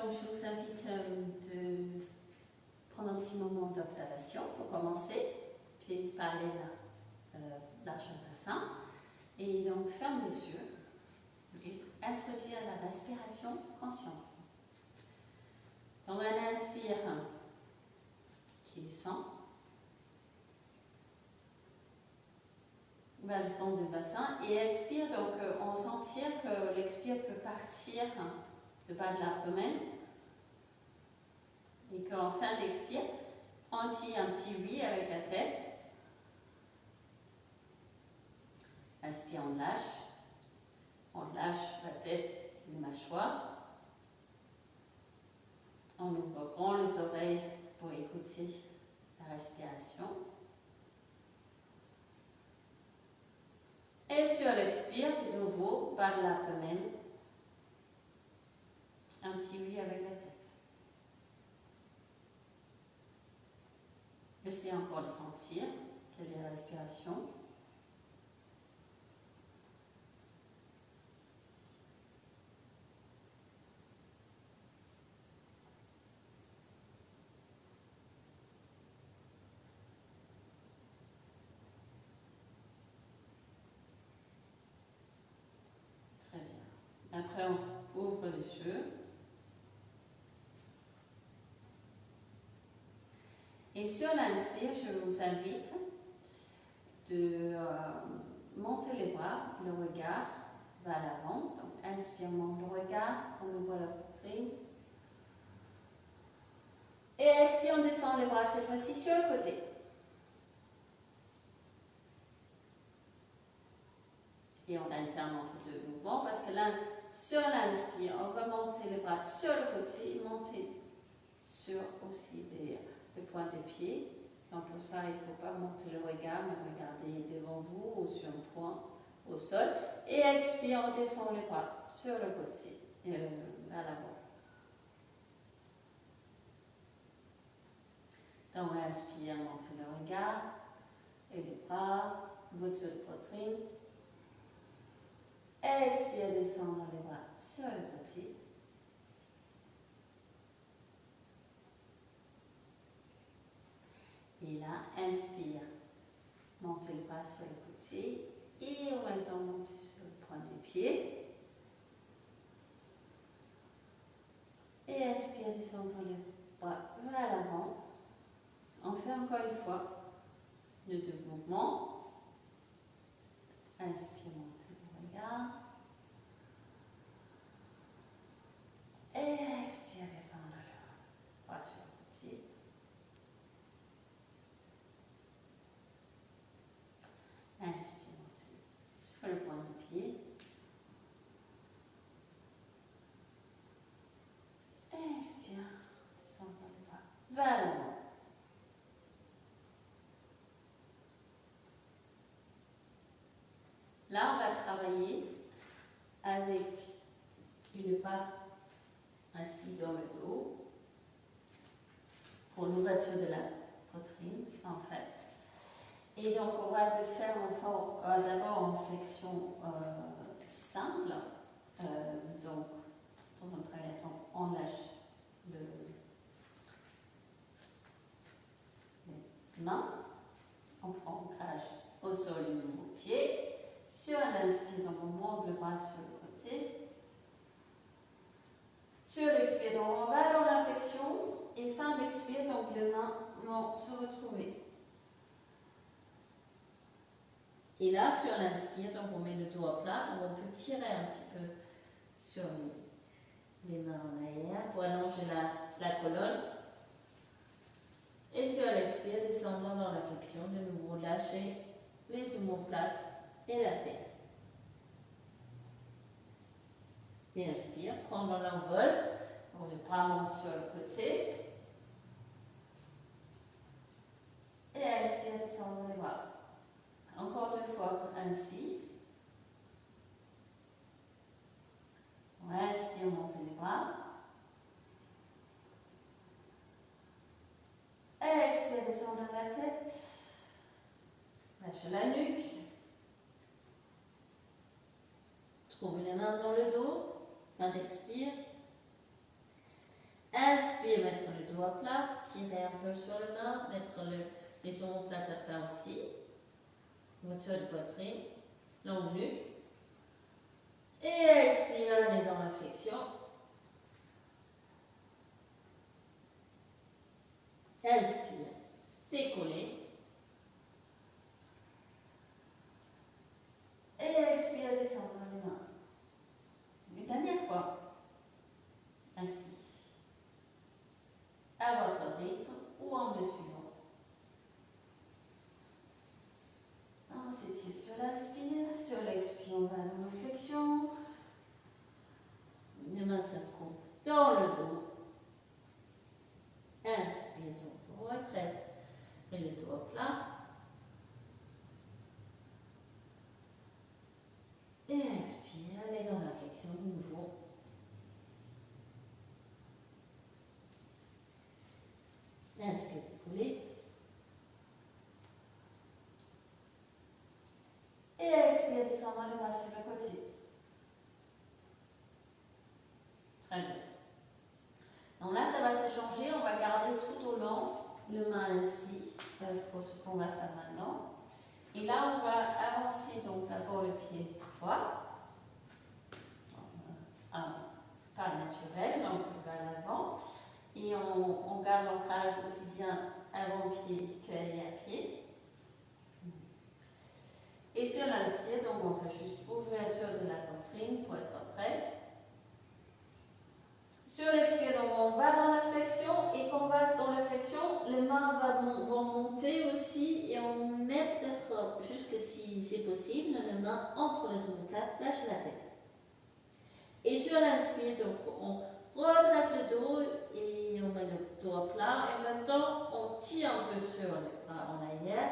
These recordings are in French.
Donc, je vous invite de prendre un petit moment d'observation pour commencer, puis parler large bassin. Et donc, ferme les yeux et introduire la respiration consciente. Donc, on inspire qui descend vers le fond du bassin et expire. Donc, on sentir que l'expire peut partir de bas de l'abdomen et qu'en fin d'expire, on tire un petit oui avec la tête. Inspire, on lâche la tête et la mâchoire. On ouvre grand les oreilles pour écouter la respiration. Et sur l'expire, de nouveau, bas de l'abdomen, un petit oui avec la tête. Essayez encore de sentir quelle est la respiration. Très bien. Après, on ouvre les yeux. Et sur l'inspire, je vous invite de monter les bras, le regard vers l'avant. Donc, inspire, monte le regard, on ouvre la poitrine. Et expire, on descend les bras cette fois-ci sur le côté. Et on alterne entre deux mouvements parce que là, sur l'inspire, on va monter les bras sur le côté et monter sur aussi le point des pieds. Donc pour ça, il ne faut pas monter le regard, mais regardez devant vous ou sur un point au sol. Et expire, on descend les bras sur le côté, vers l'avant. Donc inspire, montez le regard et les bras, votre poitrine. Expire, descendre les bras sur le côté. Et là, inspire, montez le bras sur le côté et en même temps montez sur le point du pied. Et expire, descendre les bras vers l'avant. On fait encore une fois les deux mouvements. Inspire, montez le regard. Et expire, descendre le bras sur le côté. Inspire, montez sur le point du pied. Expire, descendre le bras vers l'avant. Là, on va travailler avec une barre assise dans le dos pour l'ouverture de la poitrine, en fait. Et donc, on va le faire d'abord en flexion simple. Donc, dans un premier temps, on lâche les mains. On prend ancrage au sol du nouveau pied. Sur l'inspire, donc on monte le bras sur le côté. Sur l'expire, donc on va dans la flexion. Et fin d'expire, donc les mains vont se retrouver. Et là, sur l'inspire, donc on met le dos à plat, on peut tirer un petit peu sur les mains en arrière pour allonger la colonne. Et sur l'expire, descendant dans la flexion, de nouveau lâcher les omoplates et la tête. Et inspire, prendre l'envol, on les bras montent sur le côté. Et expire, descendre les bras. Encore deux fois ainsi. On inspire, monter les bras. Expire, descendre la tête. Lâche la nuque. Trouve les mains dans le dos. Fin d'expire. Inspire, mettre le dos à plat, tirer un peu sur le main, mettre les omoplates à plat aussi. Voiture de poitrine, longue nuque. Et expire, aller dans la flexion. Inspire, décoller. Et expire, descendre les mains. Une dernière fois. Ainsi. À votre rythme ou en me suivant. On s'étire sur l'inspire. Sur l'expire, on va dans la flexion. Les mains se trouvent dans le dos. Inspire, donc retresse et le dos à plat. Et expire, allez dans la flexion de nouveau. Inspire, décoller. Et expire, descendre le bras sur le côté. Très bien. Donc là, ça va se changer. On va garder tout au long le main ainsi pour ce qu'on va faire maintenant. Et là, on va avancer donc d'abord le pied droit. Un pas naturel, donc on va à l'avant. Et on garde l'ancrage aussi bien avant-pied qu'arrière-pied. Et sur l'inspire, donc on fait juste ouverture de la poitrine pour être prêt. Sur l'expire, donc on va dans la flexion et quand on va dans la flexion, les mains vont monter aussi et on met peut-être, jusque si c'est possible, les mains entre les omoplates, lâche la tête. Et sur l'inspire, donc on redresse le dos et on met le dos à plat et en même temps on tire un peu sur les bras en arrière.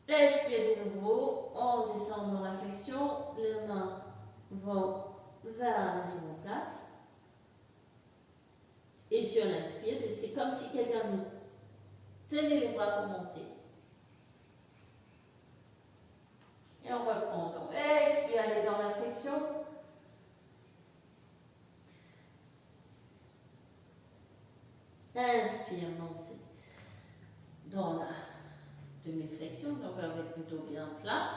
Expire de nouveau, on descend dans la flexion, les mains vont vers les omoplates. Et sur l'inspire, c'est comme si quelqu'un nous tenait les bras pour monter. Et on reprend. Donc, expire, aller dans la flexion. Inspire, monter dans la demi-flexion, donc avec le dos bien plat.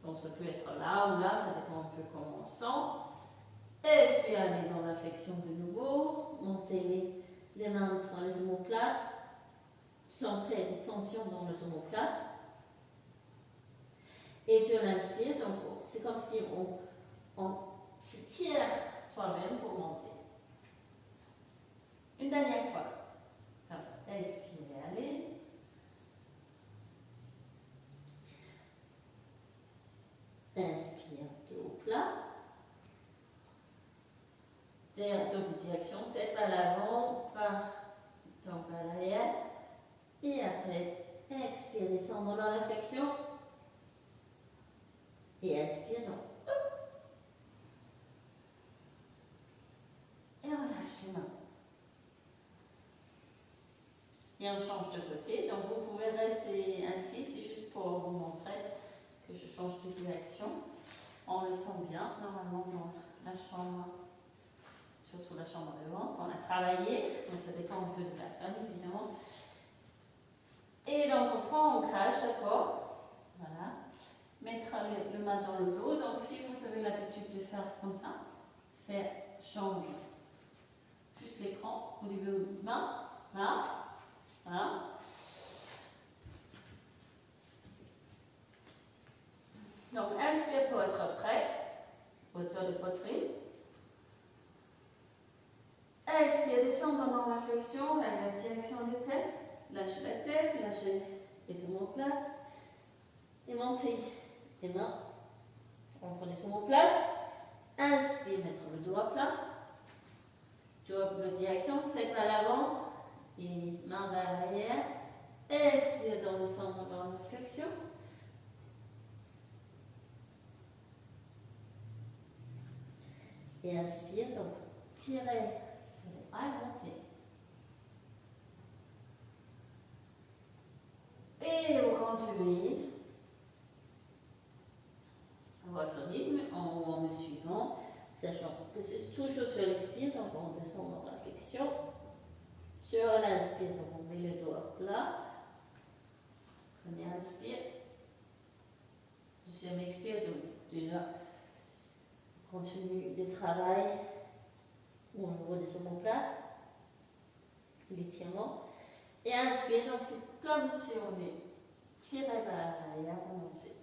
Donc ça peut être là ou là, ça dépend un peu comment on sent. Expire, aller dans la flexion de nouveau. Montez les mains entre les omoplates, sans créer de tension dans les omoplates. Et sur l'inspire, donc c'est comme si on se tire soi-même pour monter. Une dernière fois. Expirez, allez. Inspire, dos plat. Double direction, tête à l'avant, donc à l'arrière. Et après, expire, descendre dans la flexion. Et inspire, donc. Et on lâche les mains. Et on change de côté. Donc vous pouvez rester ainsi, c'est juste pour vous montrer que je change de direction. On le sent bien, normalement dans la chambre, surtout la chambre devant, qu'on a travaillé, mais ça dépend un peu de la personne évidemment. Et donc on prend ancrage, d'accord, voilà. Mettre le main dans le dos. Donc si vous avez l'habitude de faire comme ça, faire change. Juste l'écran, au début main, là, voilà. Donc inspire pour être prêt, hauteur de poitrine. Expire, descendre dans la flexion, vers la direction des têtes. Lâchez la tête, lâchez les omoplates. Et montez les mains entre les omoplates. Inspire, mettre le dos à plat. Double direction, tête à l'avant et main vers l'arrière. Expire, descendre dans la flexion. Et inspire, donc tirez sur les bras et montez. Et vous continuez à votre rythme en me suivant. Sachant que c'est toujours sur l'expire, donc on descend dans la flexion. Sur l'inspire, donc on met les doigts là. Premier inspire. Deuxième expire, donc déjà, on continue le travail au niveau des omoplates, l'étirement. Et inspire, donc c'est comme si on est tiré vers l'arrière, remonté.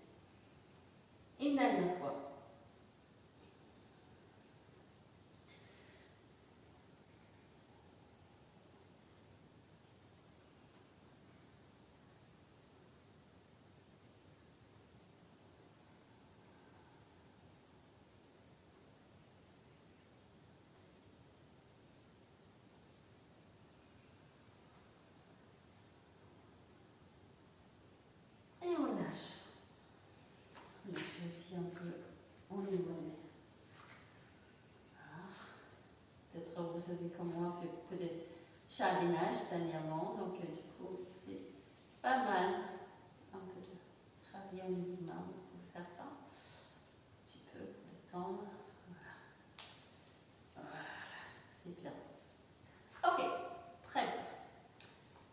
Une dernière fois. Aussi un peu au niveau des... Voilà. Peut-être vous avez comme moi fait beaucoup de jardinage dernièrement, donc du coup c'est pas mal un peu de travailler au niveau de main pour faire ça. Un petit peu pour détendre. Voilà. Voilà, c'est bien. Ok, très bien.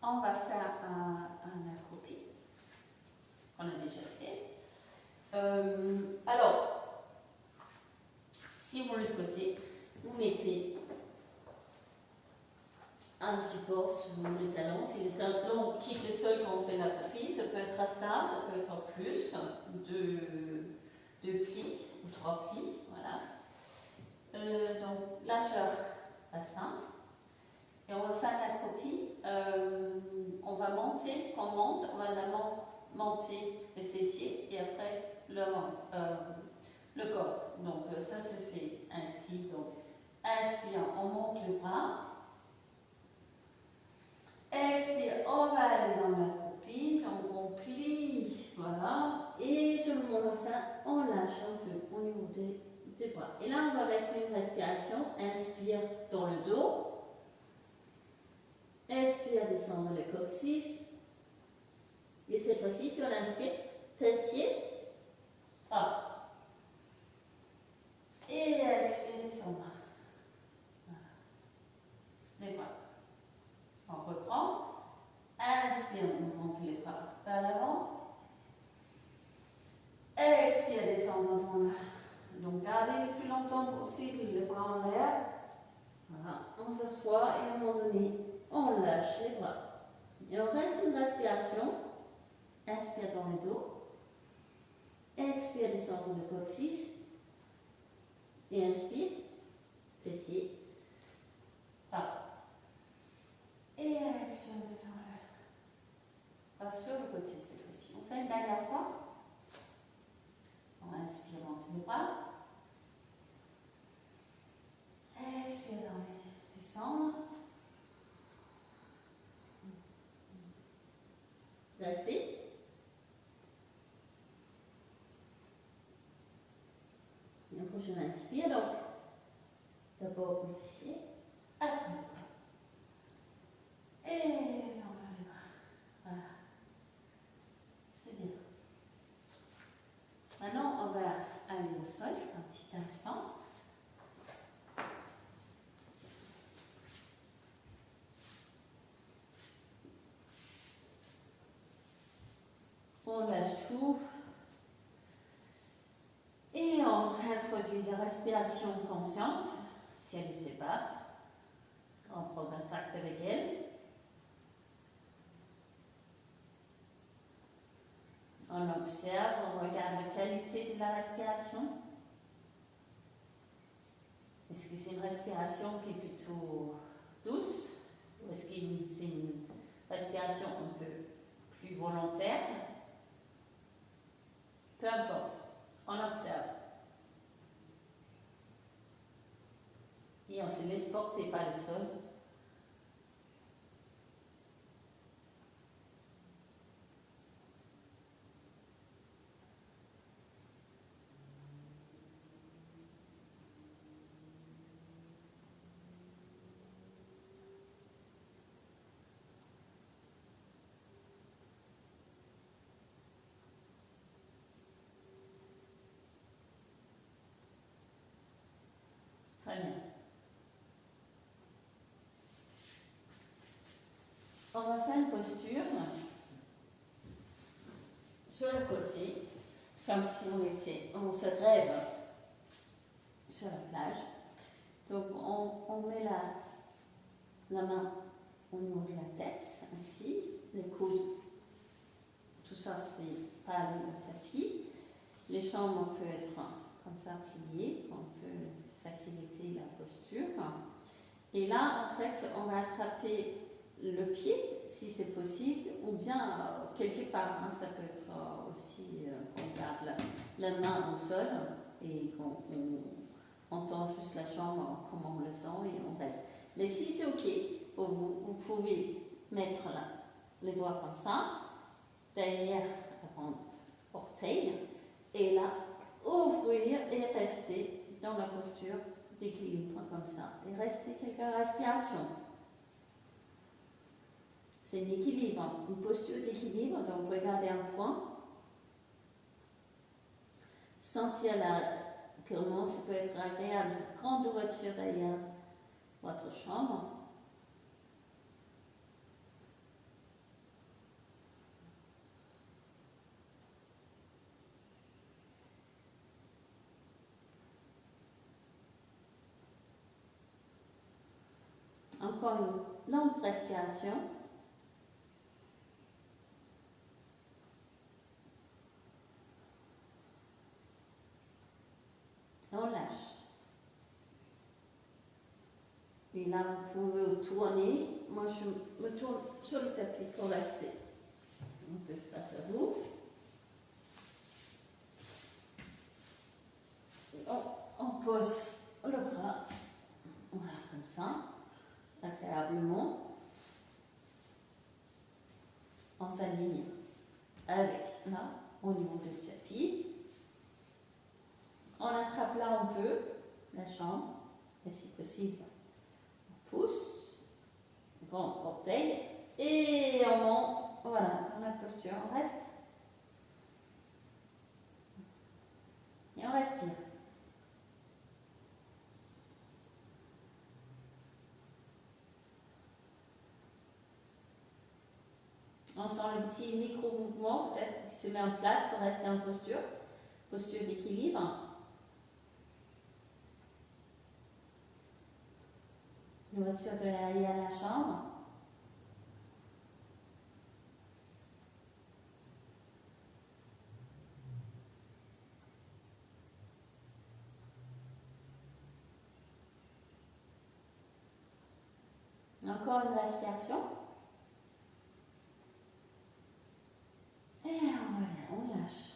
On va faire un accroupi qu'on a déjà fait. Alors, si vous le souhaitez, vous mettez un support sur le talon. Si le talon quitte le sol quand on fait l'accroupi, ça peut être à ça peut être plus, deux plis ou 3 plis. Voilà. Donc, largeur bassin. Et on va faire l'accroupi. On va monter, quand on monte, on va d'abord monter les fessiers et après le corps. Donc ça se fait ainsi. Donc inspire, on monte le bras. Expire, on va aller dans l'accroupi. Donc on plie, voilà. Et seulement à la fin, on lâche un peu au niveau des bras. Et là, on va rester une respiration. Inspire dans le dos. Expire, descendre le coccyx. Et cette fois-ci, sur l'inspire, fessier. Ah. Et expire, descendre. Voilà. Les bras. On reprend. Inspire, on monte les bras vers l'avant. Expire, descendre. Donc, gardez le plus longtemps possible les bras en l'air. Voilà. On s'assoit et à un moment donné, on lâche les bras. Et on reste une respiration. Inspire dans le dos. Expire, descendre le coccyx. Et inspire, fessier. Ah. Et expire, descendre. Pas sur le côté cette fois-ci. On fait une dernière fois. On inspire, monte les bras. Expire, descendre. Restez. Et après, je m'inspire. Donc, d'abord le fessier. Et descendre les bras. Voilà. C'est bien. Maintenant, on va aller au sol un petit instant. On lâche tout. Et on introduit la respiration consciente, si elle n'était pas. On prend contact avec elle. On observe, on regarde la qualité de la respiration. Est-ce que c'est une respiration qui est plutôt douce ou est-ce que c'est une respiration un peu plus volontaire? Peu importe, on observe. Et on se laisse porter par le sol. on va faire une posture sur le côté, comme si on se rêve sur la plage. Donc on met la main au niveau de la tête, ainsi, les coudes, tout ça c'est pas aller au tapis. Les jambes, on peut être comme ça pliées, on peut faciliter la posture. Et là, en fait, on va attraper le pied, si c'est possible, ou bien quelque part. Hein, ça peut être aussi qu'on garde la main au sol et qu'on entend juste la jambe comme on le sent et on reste. Mais si c'est OK pour vous, vous pouvez mettre les doigts comme ça, derrière la orteil, et là, ouvrir et rester dans la posture d'équilibre comme ça. Et rester quelques respirations. C'est l'équilibre, une posture d'équilibre. Donc regardez un point. Sentir comment ça peut être agréable, cette grande ouverture derrière votre chambre. Encore une longue respiration. On lâche. Et là, vous pouvez vous tourner. Moi, je me tourne sur le tapis pour rester. Un peu face à vous. On pose le bras. Voilà, comme ça. Agréablement. On s'aligne avec là, au niveau du tapis. On attrape là un peu la jambe, et si possible, on pousse, grand orteil, et on monte, voilà, dans la posture, on reste. Et on respire. On sent le petit micro-mouvement, peut-être, qui se met en place pour rester en posture d'équilibre. L'ouverture de l'arrière de la chambre. Encore une respiration. Et voilà, on lâche.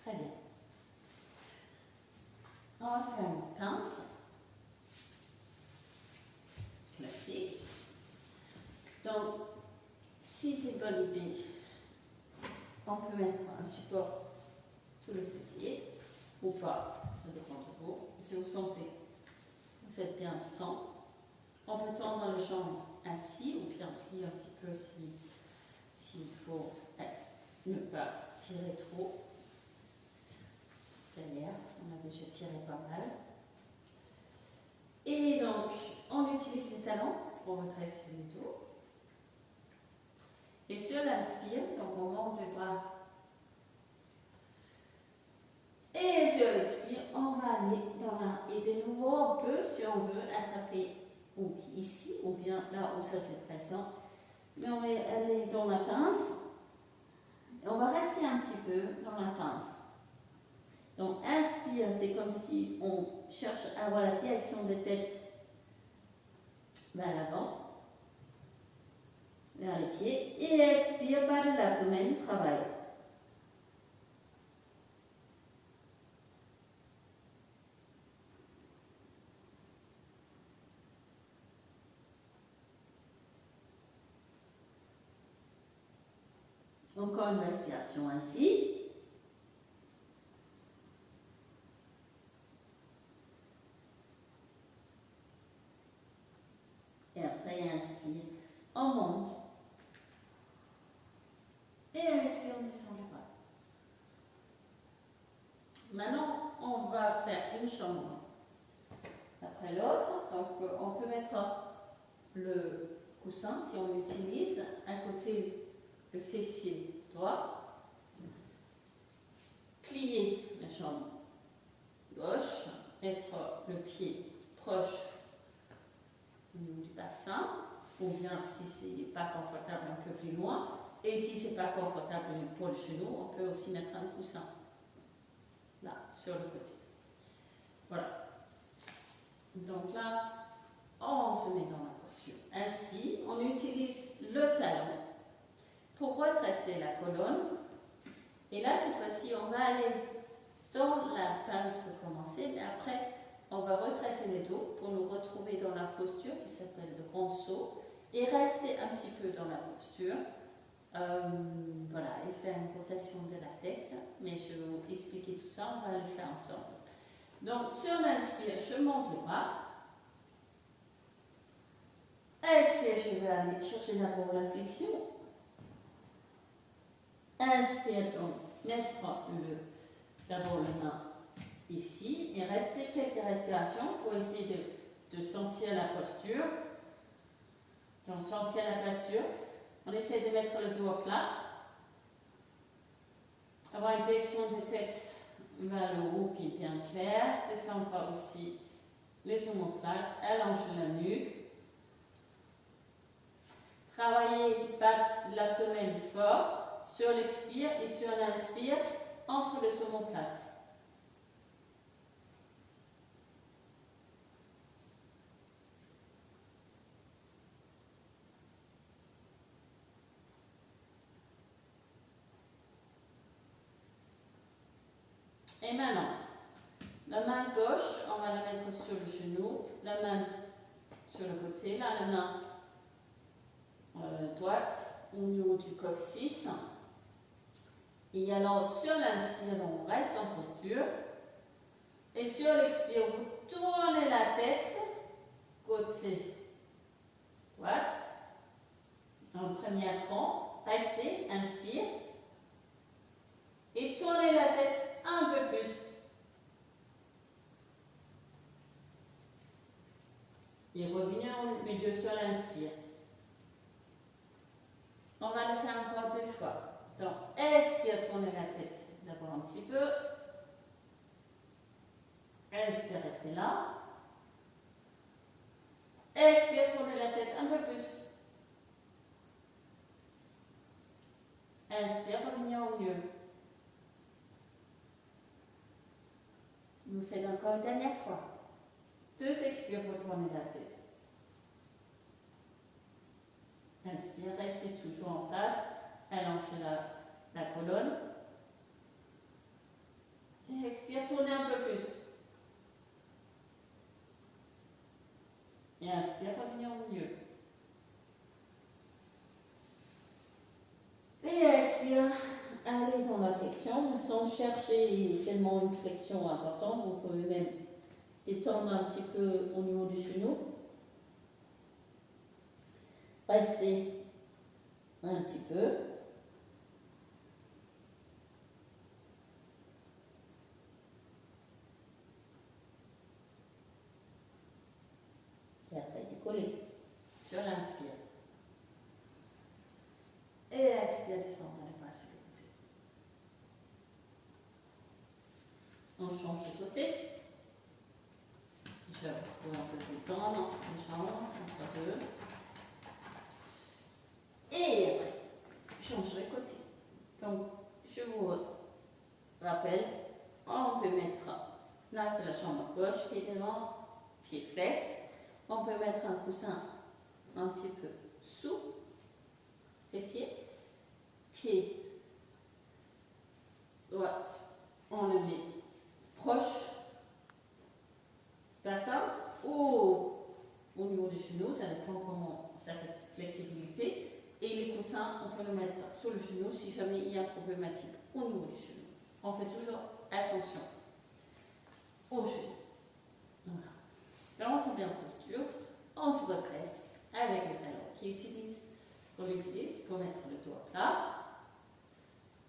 Très bien. On va faire une pince. Classique. Donc, si c'est une bonne idée, on peut mettre un support sous le fessier ou pas, ça dépend de vous. Si vous sentez que vous êtes bien sans, on peut tendre le jambe assis ou bien plier un petit peu s'il faut ne pas tirer trop. Derrière, on a déjà tiré pas mal. Et donc, on utilise les talons pour redresser le dos. Et sur l'inspire, donc on monte le bras. Et sur l'expire, on va aller dans la... Et de nouveau, on peut, si on veut, attraper ou ici, ou bien là où ça c'est présent. Mais on va aller dans la pince. Et on va rester un petit peu dans la pince. Donc, inspire, c'est comme si on cherche à avoir la direction de tête vers l'avant, vers les pieds. Et expire, bas de l'abdomen, travaille. Encore une respiration ainsi. Et après, inspire, on monte. Et expire, on descend le bras. Maintenant, on va faire une chambre après l'autre. Donc on peut mettre le coussin si on l'utilise, à côté le fessier droit, plier la jambe gauche, mettre le pied proche au niveau du bassin, ou bien si c'est pas confortable un peu plus loin, et si c'est pas confortable pour le genou, on peut aussi mettre un coussin là sur le côté. Voilà. Donc là, on se met dans la posture. Ainsi, on utilise le talon pour redresser la colonne. Et là, cette fois-ci, on va aller dans la base pour commencer, mais après, on va redresser les dos pour nous retrouver dans la posture qui s'appelle le grand saut et rester un petit peu dans la posture. Voilà, et faire une rotation de la tête, mais je vais vous expliquer tout ça, on va le faire ensemble. Donc, sur l'inspire, je monte le bras. Expire, je vais aller chercher d'abord la flexion. Inspire, donc, mettre d'abord le main ici et rester quelques respirations pour essayer de sentir la posture. Donc, sentir la posture. On essaie de mettre le dos plat. Avoir une direction de tête vers le haut qui est bien claire. Descendre aussi les omoplates, allonger la nuque. Travailler l'abdomen fort sur l'expire et sur l'inspire entre les omoplates. Et maintenant, la main gauche, on va la mettre sur le genou, la main sur le côté, là, la main droite au niveau du coccyx. Et alors, sur l'inspire, on reste en posture. Et sur l'expire, vous tournez la tête côté droite. En premier plan, restez, inspire. Et tournez la tête un peu plus. Et revenez au milieu sur l'inspire. On va le faire encore 2 fois. Donc, expire, tournez la tête d'abord un petit peu. Inspire, restez là. Expire, tournez la tête un peu plus. Inspire, revenez au milieu. Vous faites encore une dernière fois. 2 expires pour tourner la tête. Inspire, restez toujours en place. Allongez la colonne. Et expire, tournez un peu plus. Et inspire, revenez au milieu. Et expire, allez dans la flexion, sans chercher tellement une flexion importante. Vous pouvez même détendre un petit peu au niveau du genou. Restez un petit peu. Et après, décoller sur l'inspire. Et expire, descendre les bras sur le côté. On change de côté. Je vais un peu détendre les jambes entre deux. Et après, change de côté. Donc, je vous rappelle, on peut mettre, là c'est la jambe gauche, pied devant, pied flex. On peut mettre un coussin un petit peu sous, fessier, pied droite, on le met proche, bassin, ou au niveau du genou, ça dépend comment ça fait flexibilité. Et les coussins, on peut le mettre sur le genou si jamais il y a problématique au niveau du genou. On fait toujours attention au genou. Voilà. Là, on se met en posture, on se redresse avec le talon qu'on utilise pour mettre le dos plat.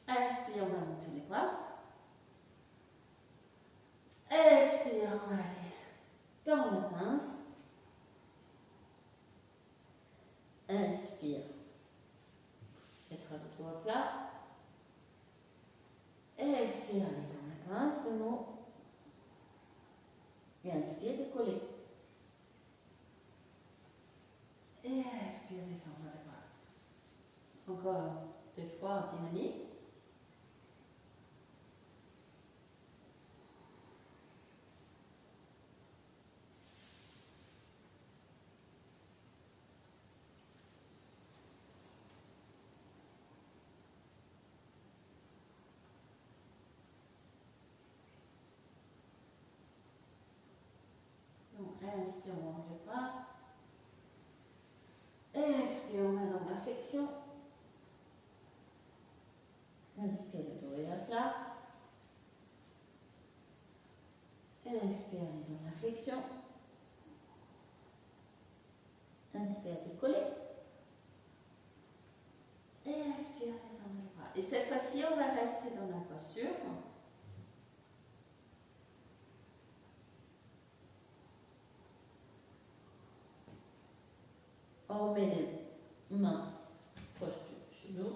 Inspire, on va monter les bras. Expire, on va aller dans la pince. Inspire. Mettre le dos à plat. Expire, allez dans la pince de nouveau. Et inspire, décoller. Et expire, descendre les bras. Encore deux fois en dynamique. Inspire, on ouvre les bras. Expire, on va dans la flexion. Inspire, le dos est à plat. Inspire, on est dans la flexion. Inspire, décoller. Et expire, descendre les bras. Et cette fois-ci, on va rester dans la posture. On met les mains proches du genou.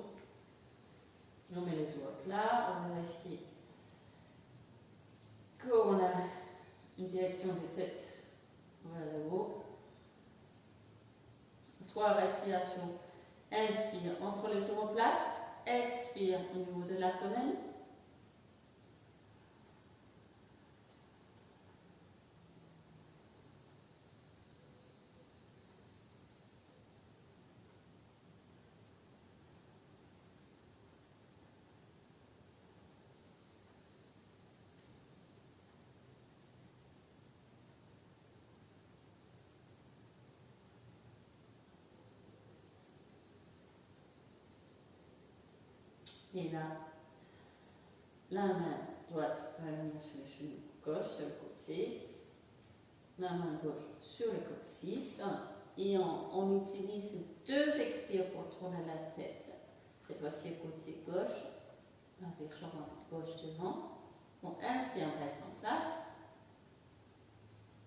On met le dos à plat. On vérifie qu'on a une direction de tête vers le haut. 3 respirations. Inspire entre les omoplates. Expire au niveau de l'abdomen. Et là, la main droite va venir sur le genou gauche, sur le côté. La main gauche sur le coccyx. Et on utilise 2 expires pour tourner la tête. Cette fois-ci côté gauche, avec jambe gauche devant. On inspire, on reste en place.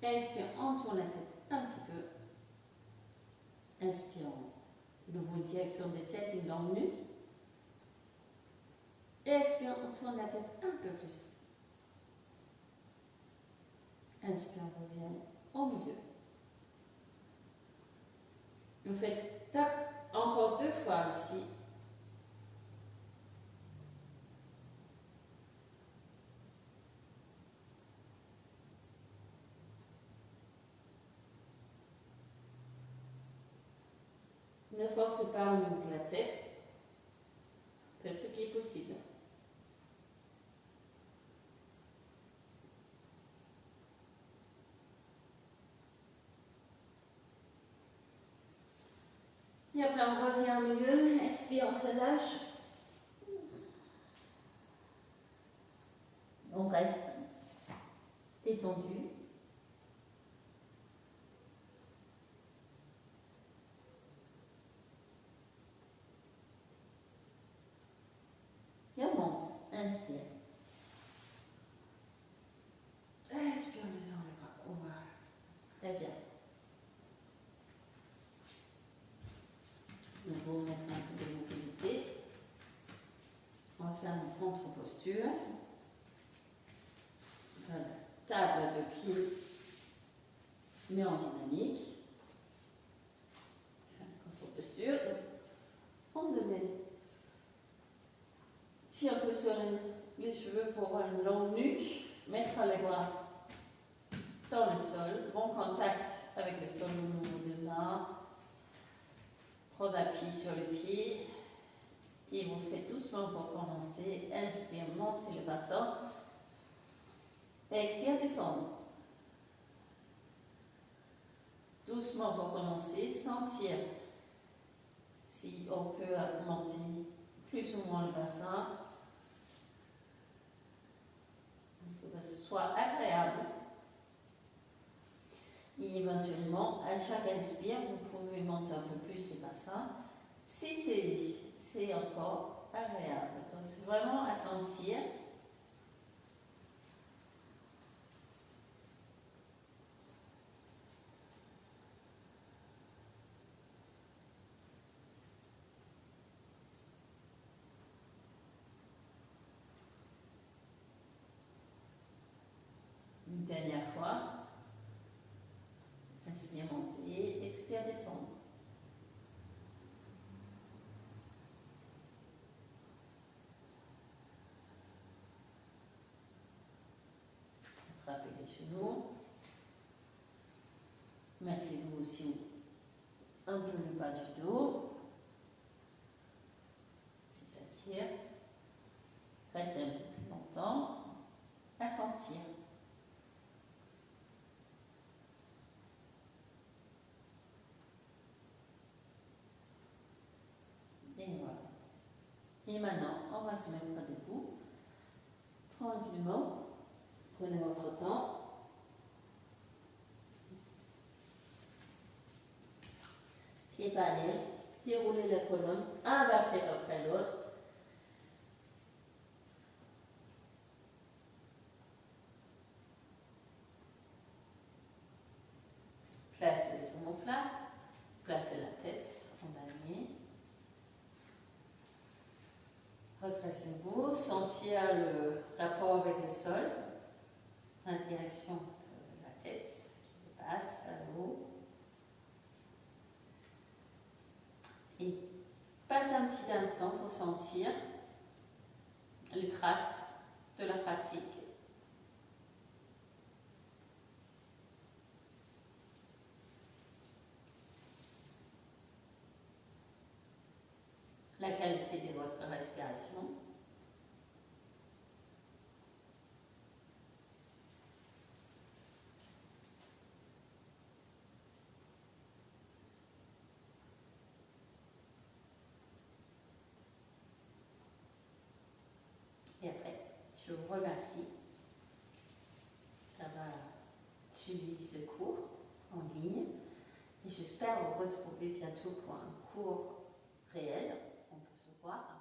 Expire, on tourne la tête un petit peu. Inspire, de nouveau une direction de tête, une longue nuque. Expire, on tourne la tête un peu plus. Inspire, on revient au milieu. Vous faites tac, encore 2 fois ici. Ne forcez pas au niveau de la tête. Faites ce qui est possible. Et après, on revient au milieu. Expire, on se lâche. On reste détendu. Et on monte. Inspire. Expire, on descend les bras. On va. Très bien. Nous allons mettre un peu de mobilité. On va faire une contre-posture. Voilà. Table de pied, mais en dynamique. Une contre-posture. On se met. Tire un peu sur les cheveux pour avoir une longue nuque. Mettre les bras dans le sol. Bon contact avec le sol au niveau des mains. Prendre appui sur le pied. Et vous faites doucement pour commencer. Inspire, montez le bassin. Expire, descendre. Doucement pour commencer. Sentir si on peut monter plus ou moins le bassin. Il faut que ce soit agréable. Et éventuellement, à chaque inspire, vous pouvez monter un peu plus le bassin. Si c'est encore agréable. Donc, c'est vraiment à sentir. genoux. Massez-vous aussi un peu le bas du dos. Si ça tire. Restez un peu plus longtemps à sentir. Et voilà. Et maintenant, on va se mettre debout. Tranquillement. Prenez votre temps. Pieds parallèles. Déroulez la colonne. Un vertèbre après l'autre. Placez les omoplates. Placez la tête en damier. Redressez-vous. Sentez le rapport avec le sol. La direction de la tête qui dépasse vers le haut. Et passez un petit instant pour sentir les traces de la pratique. La qualité de votre respiration. Et après, je vous remercie d'avoir suivi ce cours en ligne et j'espère vous retrouver bientôt pour un cours réel. On peut se voir.